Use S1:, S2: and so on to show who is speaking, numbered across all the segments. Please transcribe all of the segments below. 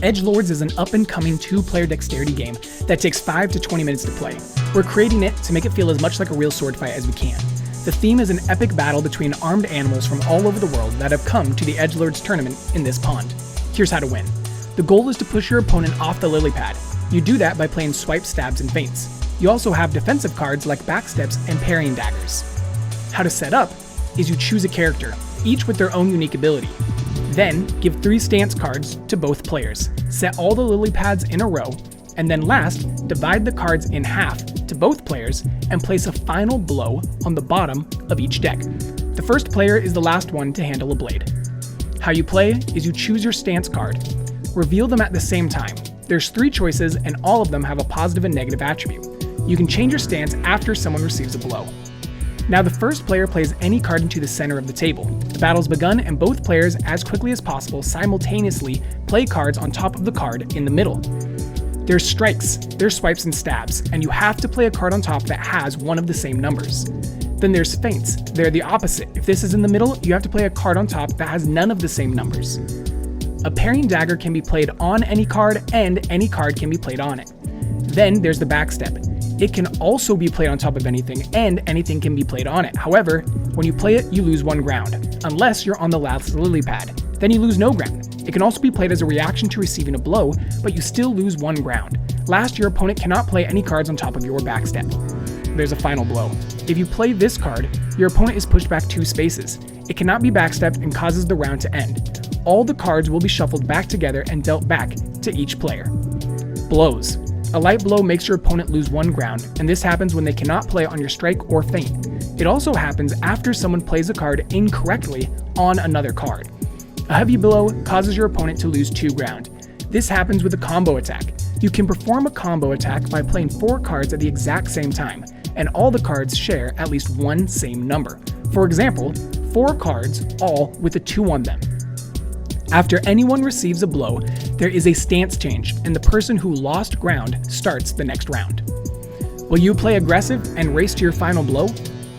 S1: Edgelords is an up-and-coming 2-player dexterity game that takes 5 to 20 minutes to play. We're creating it to make it feel as much like a real sword fight as we can. The theme is an epic battle between armed animals from all over the world that have come to the Edgelords tournament in this pond. Here's how to win. The goal is to push your opponent off the lily pad. You do that by playing swipes, stabs, and feints. You also have defensive cards like backsteps and parrying daggers. How to set up is you choose a character, each with their own unique ability. Then, give 3 stance cards to both players, set all the lily pads in a row, and then last, divide the cards in half to both players and place a final blow on the bottom of each deck. The first player is the last one to handle a blade. How you play is you choose your stance card, reveal them at the same time. There's 3 choices and all of them have a positive and negative attribute. You can change your stance after someone receives a blow. Now the first player plays any card into the center of the table. The battle's begun and both players, as quickly as possible, simultaneously play cards on top of the card in the middle. There's strikes, there's swipes and stabs, and you have to play a card on top that has one of the same numbers. Then there's feints, they're the opposite. If this is in the middle, you have to play a card on top that has none of the same numbers. A parrying dagger can be played on any card and any card can be played on it. Then there's the backstep. It can also be played on top of anything, and anything can be played on it. However, when you play it, you lose 1 ground, unless you're on the last lily pad. Then you lose no ground. It can also be played as a reaction to receiving a blow, but you still lose 1 ground. Last, your opponent cannot play any cards on top of your backstep. There's a final blow. If you play this card, your opponent is pushed back 2 spaces. It cannot be backstepped and causes the round to end. All the cards will be shuffled back together and dealt back to each player. Blows. A light blow makes your opponent lose 1 ground, and this happens when they cannot play on your strike or feint. It also happens after someone plays a card incorrectly on another card. A heavy blow causes your opponent to lose 2 ground. This happens with a combo attack. You can perform a combo attack by playing 4 cards at the exact same time, and all the cards share at least 1 same number. For example, 4 cards, all with a 2 on them. After anyone receives a blow, there is a stance change, and the person who lost ground starts the next round. Will you play aggressive and race to your final blow?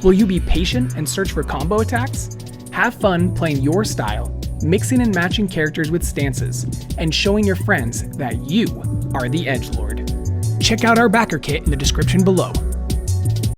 S1: Will you be patient and search for combo attacks? Have fun playing your style, mixing and matching characters with stances, and showing your friends that you are the Edgelord. Check out our backer kit in the description below.